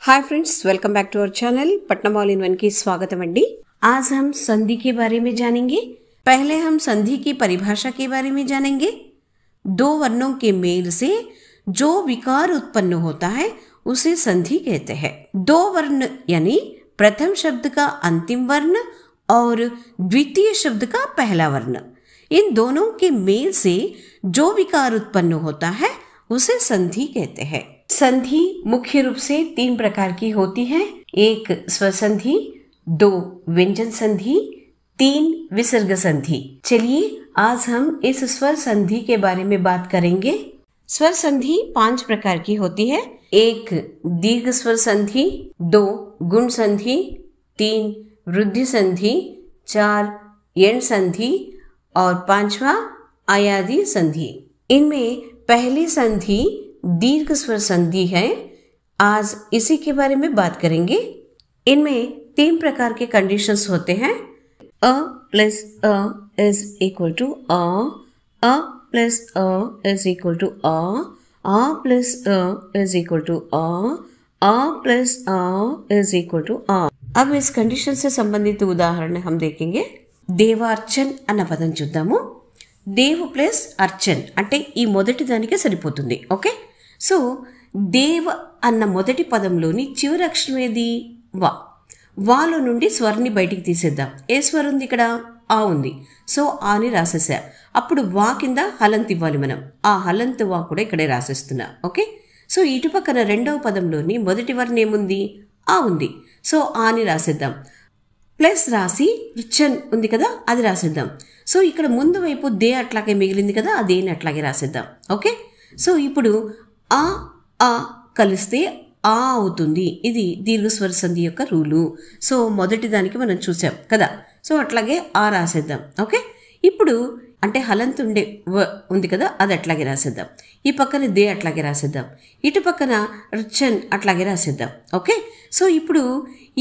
Hi friends, welcome back to our channel Patna all in one की स्वागतम अंडी। आज हम संधि के बारे में जानेंगे। पहले हम संधि की परिभाषा के बारे में जानेंगे। दो वर्णों के मेल से जो विकार उत्पन्न होता है उसे संधि कहते हैं। दो वर्ण यानी प्रथम शब्द का अंतिम वर्ण और द्वितीय शब्द का पहला वर्ण, इन दोनों के मेल से जो विकार उत्पन्न होता है उसे संधि कहते हैं। संधि मुख्य रूप से तीन प्रकार की होती है। एक स्वर संधि, दो व्यंजन संधि, तीन विसर्ग संधि। चलिए आज हम इस स्वर संधि के बारे में बात करेंगे। स्वर संधि 5 प्रकार की होती है। एक दीर्घ स्वर संधि, 2 गुण संधि, 3 वृद्धि संधि, 4 यण संधि और 5वां आयादी संधि। इनमें पहली संधि दीर्घ स्वर संधि है। आज इसी के बारे में बात करेंगे। इनमें 3 प्रकार के कंडीशंस होते हैं। A plus a is equal to a plus a is equal to a plus a is equal to a plus a is equal to a. अब इस कंडीशन से संबंधित उदाहरण हम देखेंगे। దేవార్చన్ అన్న పదం చూద్దాము। దేవ్ ప్లస్ అర్చన్ అంటే ఈ మొదటి దానికే సరిపోతుంది। ఓకే, సో దేవ్ అన్న మొదటి పదంలోని చివరి అక్షరం ఏది? వా. వాలో నుండి స్వర్ని బయటికి తీసేద్దాం। ఏ స్వర్ ఉంది ఇక్కడ? ఆ ఉంది। సో ఆని రాసేసా। అప్పుడు వా కింద హలంత్ ఇవ్వాలి మనం। ఆ హలంత్ వా కూడా ఇక్కడే రాసేస్తున్నా। ఓకే, సో ఇటు పక్కన రెండవ పదంలోని మొదటి వర్ణం ఏముంది? ఆ ఉంది। సో ఆని రాసేద్దాం। ప్లస్ రాసి రిచన్ ఉంది కదా, అది రాసేద్దాం। సో ఇక్కడ ముందు వైపు దే అట్లాగే మిగిలింది కదా, ఆ దేని అట్లాగే రాసేద్దాం। ఓకే, సో ఇప్పుడు ఆ ఆ కలిస్తే ఆ అవుతుంది। ఇది దీర్ఘస్వర సంధి యొక్క రూలు। సో మొదటి దానికి మనం చూసాం కదా, సో అట్లాగే ఆ రాసేద్దాం। ఓకే, ఇప్పుడు అంటే హలంత్ ఉండే వ ఉంది కదా, అది అట్లాగే రాసేద్దాం। ఈ పక్కన దే అట్లాగే రాసేద్దాం, ఇటు పక్కన రిచన్ అట్లాగే రాసేద్దాం। ఓకే, సో ఇప్పుడు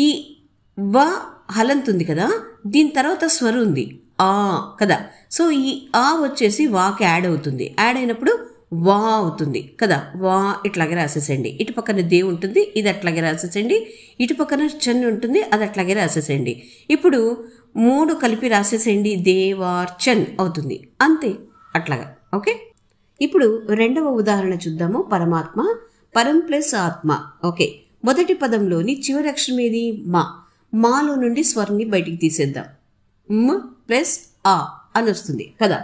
ఈ వ హలంత్ ఉంది కదా, దీని తర్వాత స్వరం ఉంది ఆ కదా, సో ఈ ఆ వచ్చేసి వాకి యాడ్ అవుతుంది। యాడ్ అయినప్పుడు వా అవుతుంది కదా, వా ఇట్లాగే రాసేసేయండి। ఇటు పక్కన దే ఉంటుంది, ఇది అట్లాగే రాసేసేయండి। ఇటు పక్కన చన్ ఉంటుంది, అది అట్లాగే రాసేసేయండి। ఇప్పుడు 3 కలిపి రాసేసేయండి, దేవార్చన్ అవుతుంది। అంతే, అట్లాగా। ఓకే, ఇప్పుడు రెండవ ఉదాహరణ చూద్దాము। పరమాత్మ, పరం ప్లస్ ఆత్మ। ఓకే, మొదటి పదంలోని చివరి అక్షరం ఏది? మా. మాలో నుండి స్వర్ని బయటికి తీసేద్దాం। మ్ ప్లస్ ఆ అని వస్తుంది కదా,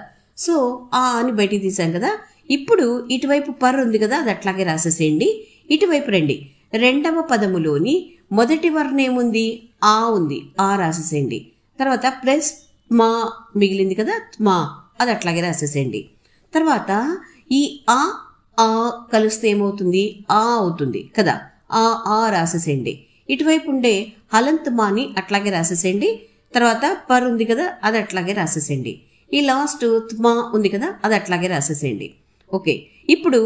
సో ఆ అని బయటికి తీసాం కదా। ఇప్పుడు ఇటువైపు పర్ ఉంది కదా, అది అట్లాగే రాసేసేయండి। ఇటువైపు రండి, రెండవ పదములోని మొదటి వర్ణం ఏముంది? ఆ ఉంది, ఆ రాసేసేయండి। తర్వాత ప్లస్ మా మిగిలింది కదా, మా, అది అట్లాగే రాసేసేయండి। తర్వాత ఈ ఆ ఆ కలిస్తే ఏమవుతుంది? ఆ అవుతుంది కదా, ఆ రాసేసేయండి। ఇటువైపు ఉండే హలంత్ మాని అట్లాగే రాసేసేయండి। తర్వాత పర్ ఉంది కదా, అది అట్లాగే రాసేసేయండి। ఈ లాస్ట్ మా ఉంది కదా, అది అట్లాగే రాసేసేయండి। ఓకే, ఇప్పుడు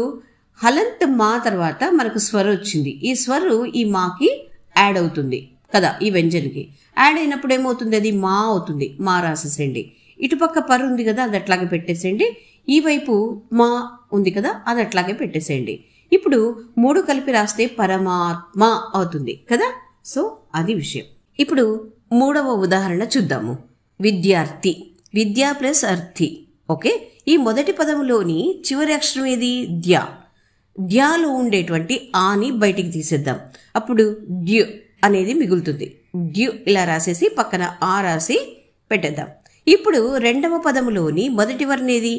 హలంత్ మా తర్వాత మనకు స్వరం వచ్చింది। ఈ స్వరు ఈ మాకి యాడ్ అవుతుంది కదా, ఈ వ్యంజన్కి యాడ్ అయినప్పుడు ఏమవుతుంది? అది మా అవుతుంది, మా రాసేసేయండి। ఇటుపక్క పర్ ఉంది కదా, అది అట్లాగే పెట్టేసేయండి। ఈ వైపు మా ఉంది కదా, అది అట్లాగే పెట్టేసేయండి। ఇప్పుడు 3 కలిపి రాస్తే పరమాత్మ అవుతుంది కదా, సో అది విషయం। ఇప్పుడు మూడవ ఉదాహరణ చూద్దాము। విద్యార్థి, విద్యా ప్లస్ అర్థి। ఓకే, ఈ మొదటి పదంలోని చివరి అక్షరం ఏది? ధ్యా. ధ్యాలో ఉండేటువంటి ఆని బయటికి తీసేద్దాం, అప్పుడు డ్యు అనేది మిగులుతుంది। డ్యు ఇలా రాసేసి పక్కన ఆ రాసి పెట్టేద్దాం। ఇప్పుడు రెండవ పదములోని మొదటి వర్ణం ఏది?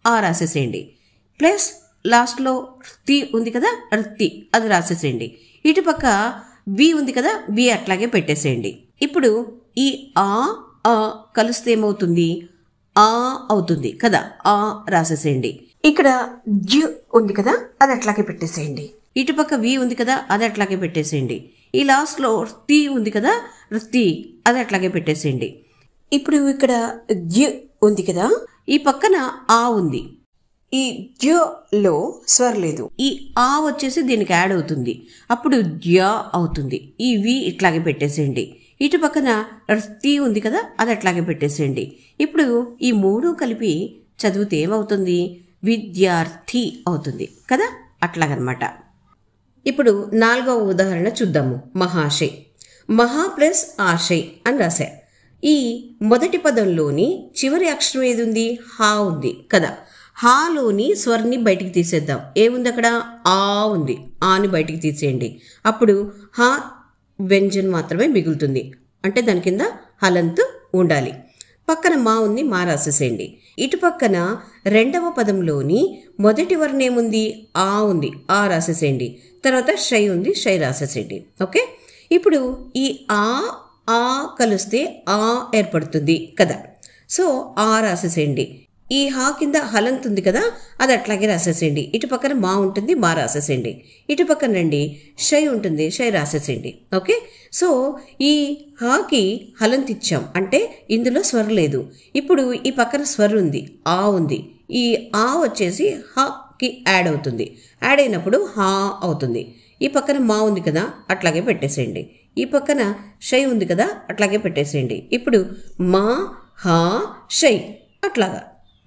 ఆ రాసేసేయండి। ప్లస్ లాస్ట్లో తి ఉంది కదా, తి, అది రాసేసేయండి। ఇటుపక్క వి ఉంది కదా, వి అట్లాగే పెట్టేసేయండి। ఇప్పుడు ఈ ఆ కలిస్తే ఏమవుతుంది? ఆ అవుతుంది కదా, ఆ రాసేసేయండి। ఇక్కడ జ్యు ఉంది కదా, అది అట్లాగే పెట్టేసేయండి। ఇటుపక్క వి ఉంది కదా, అది అట్లాగే పెట్టేసేయండి। ఈ లాస్ట్లో తి ఉంది కదా, తి, అది అట్లాగే పెట్టేసేయండి। ఇప్పుడు ఇక్కడ జ్యు ఉంది కదా, ఈ పక్కన ఆ ఉంది, ఈ జ్యోలో స్వర్ లేదు, ఈ ఆ వచ్చేసి దీనికి యాడ్ అవుతుంది, అప్పుడు జ్యా అవుతుంది। ఈ వి ఇట్లాగే పెట్టేసేయండి। ఇటు పక్కన తి ఉంది కదా, అది అట్లాగే పెట్టేసేయండి। ఇప్పుడు ఈ 3 కలిపి చదివితే ఏమవుతుంది? విద్యార్థి అవుతుంది కదా, అట్లాగనమాట। ఇప్పుడు 4వ ఉదాహరణ చూద్దాము. మహాశయ్. మహా ప్లస్ ఆశయ్ అని రాశా. ఈ మొదటి పదంలోని చివరి అక్షరం ఏది ఉంది? హా ఉంది కదా. హాలోని స్వర్ని బయటికి తీసేద్దాం. ఏముంది అక్కడ? ఆ ఉంది. ఆని బయటికి తీసేయండి. అప్పుడు హా వ్యంజన్ మాత్రమే మిగులుతుంది. అంటే దాని కింద హలంతు ఉండాలి. పక్కన మా ఉంది, మా రాసేసేయండి. ఇటు పక్కన రెండవ పదంలోని మొదటి వర్ణం ఏముంది? ఆ ఉంది, ఆ రాసేసేయండి. తర్వాత షై ఉంది, షై రాసేసేయండి. ఓకే. ఇప్పుడు ఈ ఆ కలిస్తే ఆ ఏర్పడుతుంది కదా. సో ఆ రాసేసేయండి. ఈ హా కింద హలంత్ ఉంది కదా, అది అట్లాగే రాసేసేయండి. ఇటు పక్కన మా ఉంటుంది, మా రాసేసేయండి. ఇటు పక్కన రండి, షై ఉంటుంది, షై రాసేసేయండి. ఓకే. సో ఈ హాకి హలంత్ ఇచ్చాం అంటే ఇందులో స్వర్ లేదు. ఇప్పుడు ఈ పక్కన స్వర్ ఉంది, ఆ ఉంది. ఈ ఆ వచ్చేసి హాకి యాడ్ అవుతుంది. యాడ్ అయినప్పుడు హా అవుతుంది. ఈ పక్కన మా ఉంది కదా, అట్లాగే పెట్టేసేయండి. ఈ పక్కన షై ఉంది కదా, అట్లాగే పెట్టేసేయండి. ఇప్పుడు మా హా షై అట్లాగా.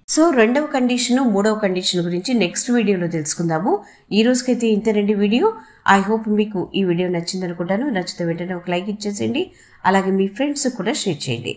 సో రెండవ కండిషను, మూడవ కండిషన్ గురించి నెక్స్ట్ వీడియోలో తెలుసుకుందాము. ఈ రోజుకైతే ఇంతేనండి వీడియో. ఐ హోప్ మీకు ఈ వీడియో నచ్చింది అనుకుంటాను. నచ్చితే వెంటనే ఒక లైక్ ఇచ్చేసేయండి. అలాగే మీ ఫ్రెండ్స్ కూడా షేర్ చేయండి.